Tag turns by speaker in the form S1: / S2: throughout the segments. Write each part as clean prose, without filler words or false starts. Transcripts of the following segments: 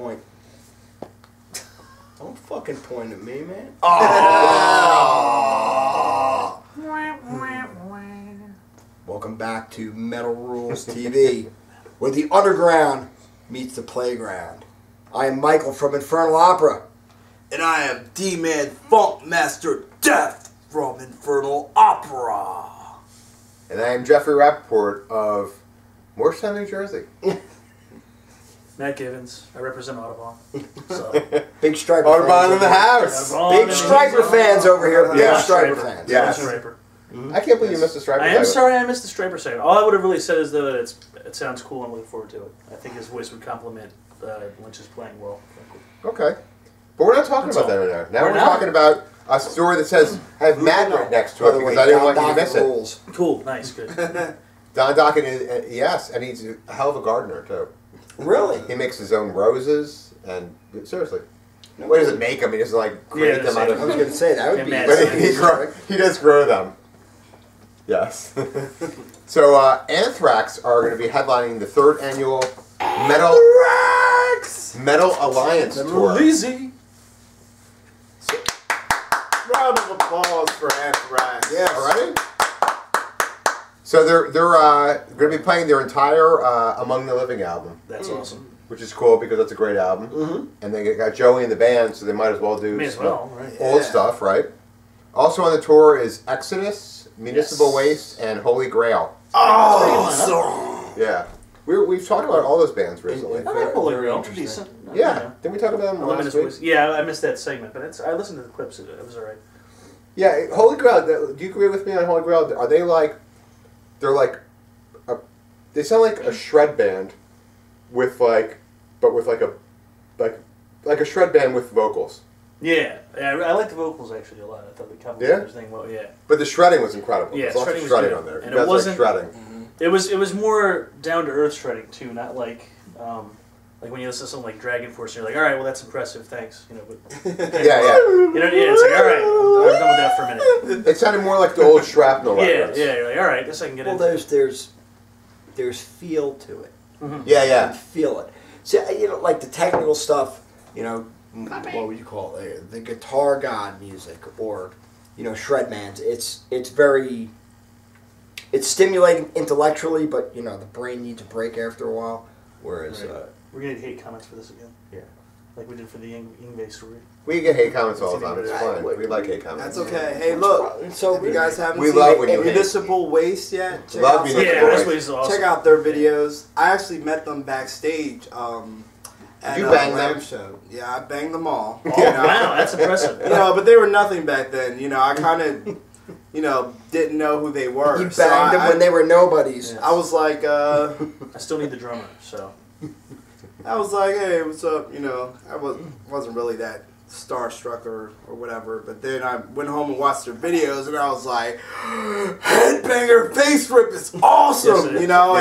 S1: point. Don't fucking point at me, man.
S2: Oh!
S1: Welcome back to Metal Rules TV, where the underground meets the playground. I am Michael from Infernal Opera.
S2: And I am D-Man Funk Master Death from Infernal Opera.
S3: And I am Jeffrey Rappaport of Moorestown, New Jersey.
S4: Matt Givens. I represent Audubon. So.
S1: Big Striper
S3: Audubon
S1: fans
S3: in the house.
S1: Big Striper fans over here. Big
S3: Yeah.
S1: Striper fans.
S3: Yeah.
S4: Striper.
S3: I can't believe you missed the Striper.
S4: I am sorry I missed the Striper segment. All I would have really said is that it sounds cool and I'm looking forward to it. I think his voice would complement Lynch's playing well.
S3: Okay. But we're not talking about that right now. Now we're
S4: not.
S3: talking about a story that says, have Matt right next to it because I didn't want you to miss it.
S4: Cool. Nice. Good.
S3: Don Dokken is, yes, and he's a hell of a gardener, too.
S1: Really?
S3: He makes his own roses, and seriously. What does it make them? He doesn't like create them out of...
S1: I was going to say, that would be...
S3: But he does grow them. Yes. So, Anthrax are going to be headlining the 3rd annual Metal Alliance Tour.
S4: Easy.
S2: Round of applause for Anthrax.
S1: Yes.
S3: All right. So they're going to be playing their entire Among the Living album.
S4: That's awesome.
S3: Which is cool because that's a great album. And they got Joey in the band, so they might as well do old stuff, right? Also on the tour is Exodus, Municipal Waste, and Holy Grail.
S2: Awesome.
S3: Yeah. We've talked about all those bands recently.
S4: I like Holy Grail. Decent.
S3: Yeah. Didn't we talk about them last week?
S4: Yeah, I missed that segment, but I listened to the clips. It was alright.
S3: Yeah, Holy Grail. Do you agree with me on Holy Grail? Are they like... They sound like a shred band with like a shred band with vocals.
S4: Yeah, I like the vocals actually a lot. I thought the complemented thing well. Yeah.
S3: But the shredding was incredible.
S4: Yeah,
S3: There's lots of shredding on there.
S4: And
S3: you
S4: it
S3: guys
S4: wasn't
S3: like shredding.
S4: It was more down to earth shredding too, not like when you listen to something like Dragon Force, and you're like, all right, well that's impressive, thanks. You know, but
S3: yeah.
S4: You know, it's like, all right, I'm done with that for a minute.
S3: It sounded more like the old Shrapnel records.
S4: Yeah, you're like, all right, I guess I can get into it.
S1: There's feel to it.
S3: Yeah.
S1: You can feel it. So, you know, like the technical stuff, you know, what would you call it? The guitar god music or, you know, Shredman's. It's stimulating intellectually, but, you know, the brain needs a break after a while. Whereas...
S4: We're going to hate comments for this again.
S3: Yeah.
S4: Like we did for the Yngwie story.
S3: We get hate comments all the time. It's fine. We like hate comments.
S2: That's okay. Hey, look. So if you guys haven't seen Municipal Waste yet, check out
S4: Municipal Waste. Awesome.
S2: Check out their videos. I actually met them backstage at
S3: you banged
S2: Lamb
S3: them?
S2: Show. Yeah, I banged them all.
S4: Oh, wow, that's impressive.
S2: You know, but they were nothing back then. You know, I kind of, you know, didn't know who they were.
S1: You banged them when they were nobodies.
S2: I was like,
S4: I still need the drummer, so.
S2: I was like, hey, what's up? You know, I wasn't really that starstruck or whatever. But then I went home and watched their videos, and I was like, Headbanger Face Rip is awesome, you know.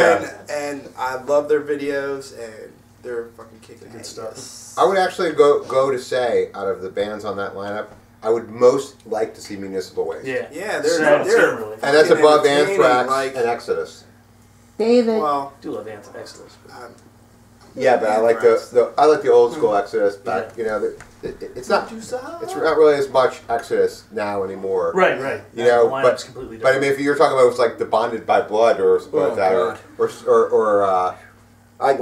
S2: And I love their videos, and they're fucking kicking good stuff.
S3: I would actually go to say, out of the bands on that lineup, I would most like to see Municipal Waste.
S2: Yeah, they're
S3: and that's above Anthrax and Exodus.
S1: David.
S2: Well,
S4: I do love Exodus.
S3: Yeah, but I like the old school Exodus back. You know, it's not really as much Exodus now anymore.
S4: Right.
S3: You know,
S4: the lineup's completely different.
S3: But I mean, if you're talking about like the Bonded by Blood or something like that,
S4: I'm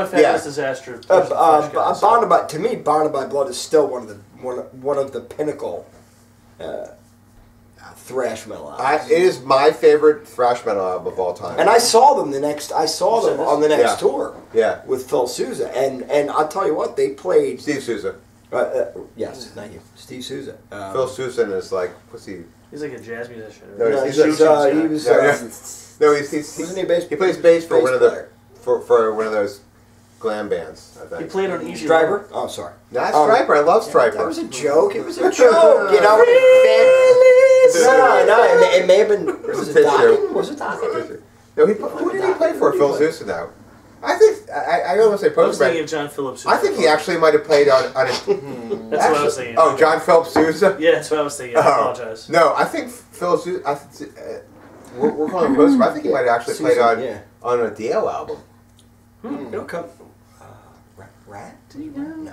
S4: a fabulous disaster.
S1: To me, Bonded by Blood is still one of the pinnacle thrash metal albums.
S3: It is my favorite thrash metal album of all time.
S1: And I saw them on the next tour.
S3: Yeah.
S1: With Phil Sousa, and I'll tell you what, they played.
S3: Steve Sousa.
S1: Yes, thank you, Steve Sousa.
S3: Phil Sousa is like, what's he?
S4: He's like a jazz musician.
S1: He
S3: plays bass for one of those glam bands, I think.
S4: He played on Easy
S1: Striper? Oh, sorry.
S3: Not Striper. I love Striper.
S1: That was a joke. It was a joke. You know. No. It may have been. Was it Dokken? Was it Dokken?
S3: No, who did he play for? Phil Sousa now. I think I almost say Postcards.
S4: I was thinking of John Phillips.
S3: I think he actually might have played on a.
S4: That's what I was thinking.
S3: Oh, John Phillips Sousa.
S4: Yeah, that's what I was thinking. I apologize.
S3: No, I think Phil Sousa. We're calling him Postcards. I think he might have actually played on a Dio album.
S1: It'll come. Rat?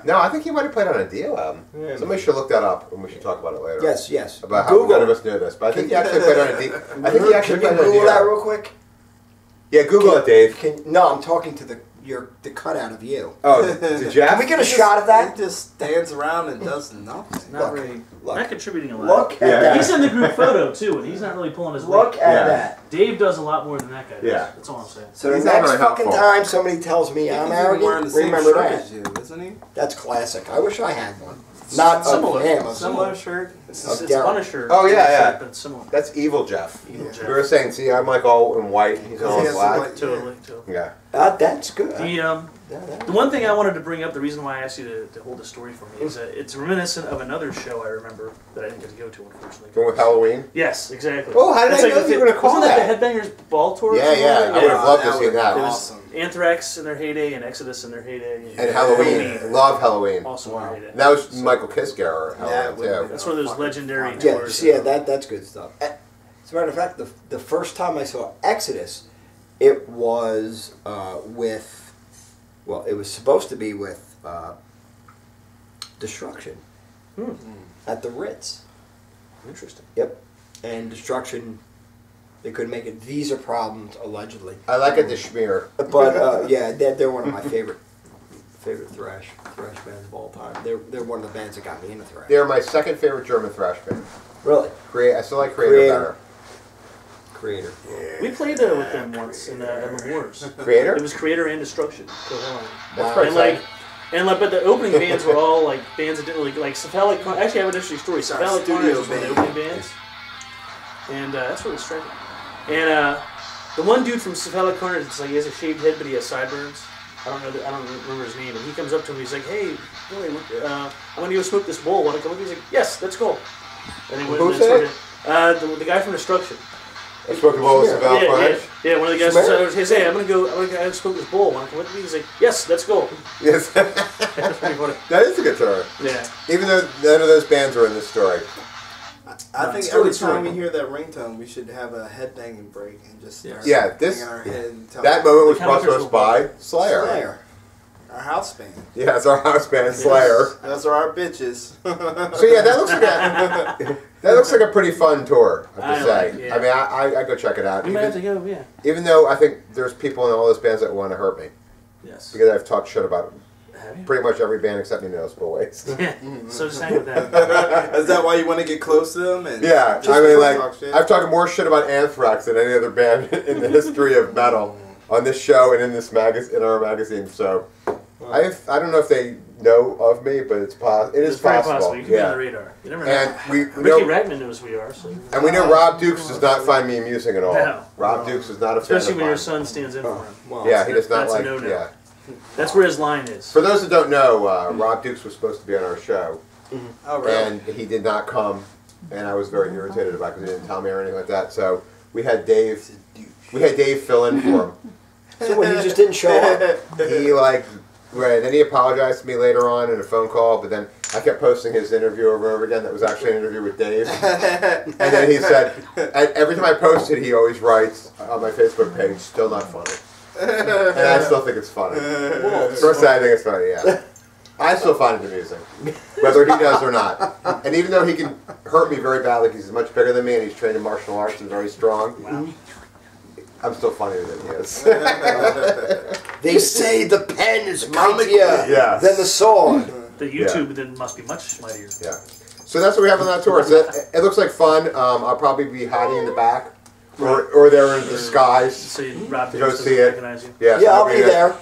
S3: No, I think he might have played on a Dio album. Yeah, somebody should look that up, and we should talk about it later.
S1: Yes.
S3: About how none of us knew this, but I think he actually played on a Dio. I think he actually played on a Dio.
S1: Google that real quick.
S3: Yeah, Google it, Dave.
S1: No, I'm talking to the cutout of you.
S3: Oh, to Jeff?
S1: Can we get a shot of that?
S2: He just stands around and does nothing.
S4: Not really. Not contributing a lot.
S1: Look at that.
S4: He's in the group photo too, and he's not really pulling his weight.
S1: Look at that.
S4: Dave does a lot more than that guy does.
S3: Yeah.
S4: That's all I'm saying.
S1: So the next fucking time somebody tells me I'm arrogant, remember that.
S2: Isn't he?
S1: That's classic. I wish I had one. Not
S4: similar.
S2: Similar shirt.
S4: It's Punisher.
S3: Oh yeah.
S4: But similar.
S3: That's Evil Jeff.
S4: Evil Jeff.
S3: We were saying, see, I'm like all in white. He's all in black.
S4: Totally.
S3: Yeah.
S1: That's good.
S4: The one thing I wanted to bring up, the reason why I asked you to hold the story for me, is that it's reminiscent of another show I remember that I didn't get to go to, unfortunately.
S3: Going with Halloween?
S4: Yes, exactly.
S3: Oh, how did I know you were going to call
S4: that?
S3: that?
S4: Wasn't that the Headbangers Ball Tour?
S3: Yeah. I would have loved to see that.
S4: It was Anthrax in their heyday and Exodus in their heyday.
S3: And Halloween. Love Halloween.
S4: Also in their heyday.
S3: And that was Michael Kiske Halloween, too.
S4: That's one of those legendary
S1: tours. Yeah, that's good stuff. As a matter of fact, the first time I saw Exodus, it was with... Well, it was supposed to be with Destruction at the Ritz.
S4: Interesting.
S1: Yep. And Destruction, they couldn't make it. Visa problems, allegedly.
S3: I like it, the Schmear.
S1: But, yeah, they're one of my favorite thrash bands of all time. They're one of the bands that got me into thrash.
S3: They're my second favorite German thrash band.
S1: Really?
S3: I still like Creator better.
S1: Creator.
S4: We played with them once in the Wars.
S3: Creator?
S4: It was Creator and Destruction.
S3: That's pretty
S4: but the opening bands were all like bands that didn't really like Cephalic. Actually, I have an interesting story. Cephalic Carnage was one of the opening bands, and that's really striking. And the one dude from Cephalic Carnage, it's like he has a shaved head, but he has sideburns. I don't remember his name. And he comes up to him. He's like, "Hey, Billy, I want to go smoke this bowl. Want to come with me?" He's like, "Yes, let's go." And he went.
S3: Who said it?
S4: The guy from Destruction.
S3: I spoke to bowl of Carnage?
S4: Yeah, one of the guys says, "Hey, I'm gonna go smoke this bowl. Want to come with me?" He's like, "Yes, let's go."
S3: Yes.
S4: That's pretty funny.
S3: That is a good story.
S4: Yeah.
S3: Even though none of those bands are in this story.
S2: I think every time we hear that ringtone, we should have a headbanging break and just start banging our head and
S3: that moment was brought to us by Slayer.
S2: Our house band.
S3: Yeah, it's our house band, Slayer.
S2: Those are our bitches.
S3: So yeah, that looks like a pretty fun tour, I have to say.
S4: Yeah.
S3: I mean, I go check it out.
S4: We might have to go, yeah.
S3: Even though I think there's people in all those bands that want to hurt me.
S4: Yes.
S3: Because I've talked shit about pretty much every band except Municipal Waste.
S4: Yeah. So just hang with that.
S2: Is that why you want to get close to them? And
S3: yeah, I mean, like, I've talked more shit about Anthrax than any other band in the history of metal on this show and in this in our magazine. So I don't know if they know of me, but it is possible.
S4: Very possible. You can be on the radar. You never know.
S3: And
S4: Ricky Ragman knows who we are. So
S3: and we know Rob Dukes does not find me amusing at all.
S4: No.
S3: Rob Dukes is not a fan
S4: Especially
S3: of
S4: when your
S3: mine.
S4: son stands in for him.
S1: Well,
S3: Yeah, he does not
S4: that's
S3: like.
S4: a no-no.
S3: Yeah.
S4: That's where his line is.
S3: For those that don't know, Rob Dukes was supposed to be on our show,
S2: Oh, really?
S3: and he did not come, and I was very irritated about it because he didn't tell me or anything like that. So we had Dave fill in for him.
S1: So when he just didn't show up,
S3: He then he apologized to me later on in a phone call, but then I kept posting his interview over and over again. That was actually an interview with Dave. And then he said, every time I post it, he always writes on my Facebook page, "Still not funny." And I still think it's funny. Personally, I think it's funny, yeah. I still find it amusing, whether he does or not. And even though he can hurt me very badly because he's much bigger than me and he's trained in martial arts and very strong, I'm still funnier than he is.
S1: they say the pen is mightier than the sword.
S4: The YouTube then must be much mightier.
S3: Yeah. So that's what we have on that tour. So it looks like fun. I'll probably be hiding in the back. Or they're in disguise.
S4: So Rob
S3: to go
S4: doesn't
S3: see it.
S4: recognize you.
S3: Yeah,
S1: I'll be there.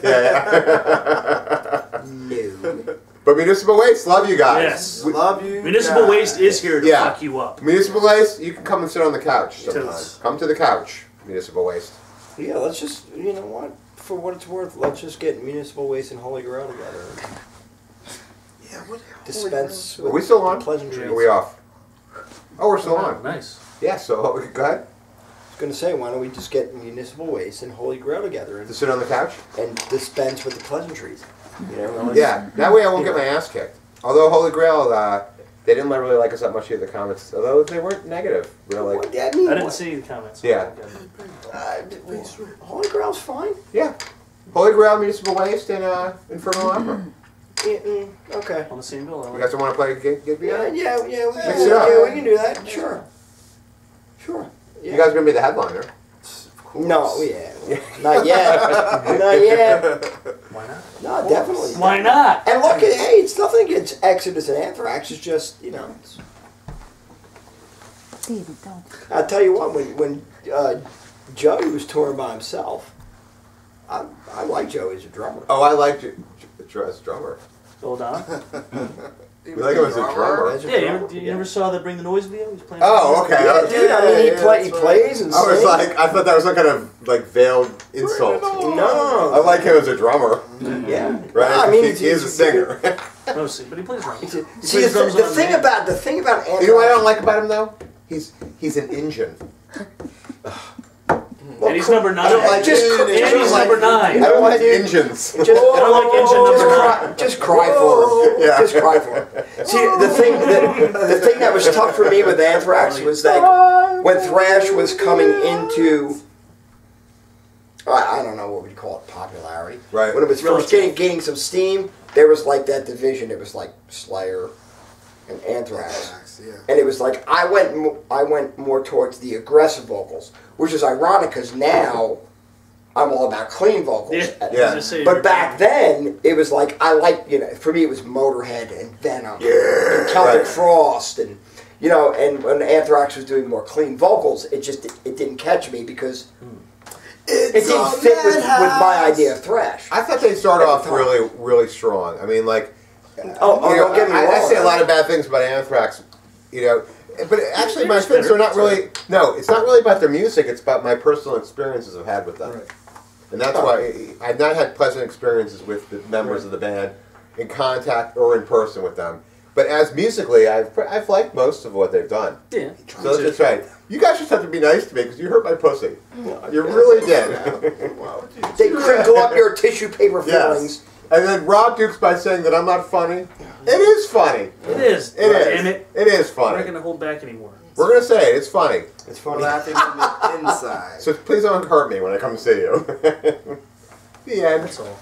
S3: Yeah.
S1: No.
S3: But Municipal Waste, love you guys.
S4: Yes.
S2: Love you.
S4: Municipal Waste is here to fuck you up.
S3: Municipal Waste, you can come and sit on the couch sometime.
S4: Totes.
S3: Come to the couch, Municipal Waste.
S1: Yeah, let's just, you know what? For what it's worth, let's just get Municipal Waste and Holy Grail together.
S2: Yeah, what?
S1: Dispense with
S3: Are we still on?
S1: pleasantries.
S3: Are we off? Oh, we're still on.
S4: Nice.
S3: Yeah, so go ahead.
S1: I was going to say, why don't we just get Municipal Waste and Holy Grail together
S3: To sit on the couch?
S1: and dispense with the pleasantries? You know,
S3: Yeah, that way I won't get my ass kicked. Although Holy Grail, they didn't really like us that much in the comments, although they weren't negative, really.
S1: I
S4: I didn't see the comments.
S3: Yeah.
S1: Holy Grail's fine.
S3: Yeah. Holy Grail, Municipal Waste, and Infernal Opera.
S1: Okay.
S4: On the same bill.
S3: You guys don't want to play a gig together?
S1: Yeah, we
S3: Mix
S1: can,
S3: it up.
S1: yeah, we can do that. Sure. Yeah.
S3: You guys are going to be the headliner.
S1: No, not yet. Not yet.
S4: Why not?
S1: No, definitely.
S4: Why not?
S1: And look, hey, it's nothing against Exodus and Anthrax. It's just, you know.
S5: David, don't.
S1: I'll tell you what, when Joey was touring by himself, I like Joey as a drummer.
S3: Oh, I liked you as a drummer.
S4: Hold on.
S3: You like him as a drummer?
S1: As a
S4: Yeah,
S1: drummer,
S4: you never saw the Bring the Noise video? He's playing.
S3: Oh, okay.
S1: Yeah, dude, I mean, he plays and
S3: I was
S1: sings.
S3: like, I thought that was some kind of like veiled insult.
S1: No.
S3: I like him as a drummer.
S1: Yeah.
S3: Right?
S1: I mean,
S3: he is a singer.
S4: No, see, but he plays drums.
S1: See, the thing about Anthrax.
S3: You know what I don't like about him though? He's an engine.
S1: Well,
S4: And he's number 9.
S1: I don't like
S4: and he's number 9.
S3: I don't like engines.
S1: Just,
S4: I don't like engine number 9.
S1: Just cry for him.
S3: Yeah.
S1: Just cry for him. See, the thing that was tough for me with Anthrax was that when thrash was coming into, I don't know what we'd call it, popularity.
S3: Right.
S1: When it was first gaining some steam, there was like that division. It was like Slayer and Anthrax.
S2: Yeah.
S1: And it was like I went more towards the aggressive vocals, which is ironic because now I'm all about clean vocals.
S3: Yeah.
S1: But back then it was like for me it was Motorhead and Venom and Celtic Frost and and when Anthrax was doing more clean vocals, it didn't catch me because it didn't fit with my idea of thrash.
S3: I thought they started off really, really strong. I mean, like,
S1: don't get me wrong.
S3: I say a lot of bad things about Anthrax, but actually my things are not really. No, it's not really about their music. It's about my personal experiences I've had with them, and that's why I've not had pleasant experiences with the members of the band in contact or in person with them. But as musically, I've liked most of what they've done.
S4: Yeah.
S3: So that's right. You guys just have to be nice to me because you hurt my pussy. You really did.
S1: They crinkle up your tissue paper feelings.
S3: And then Rob Dukes by saying that I'm not funny. It is funny.
S4: It is.
S3: It is.
S4: Damn it.
S3: It is
S4: We're not
S3: funny.
S4: going to hold back anymore.
S3: We're going to say it. It's funny.
S1: It's funny.
S2: Laughing from the inside.
S3: So please don't hurt me when I come to see you. The end.
S4: That's all.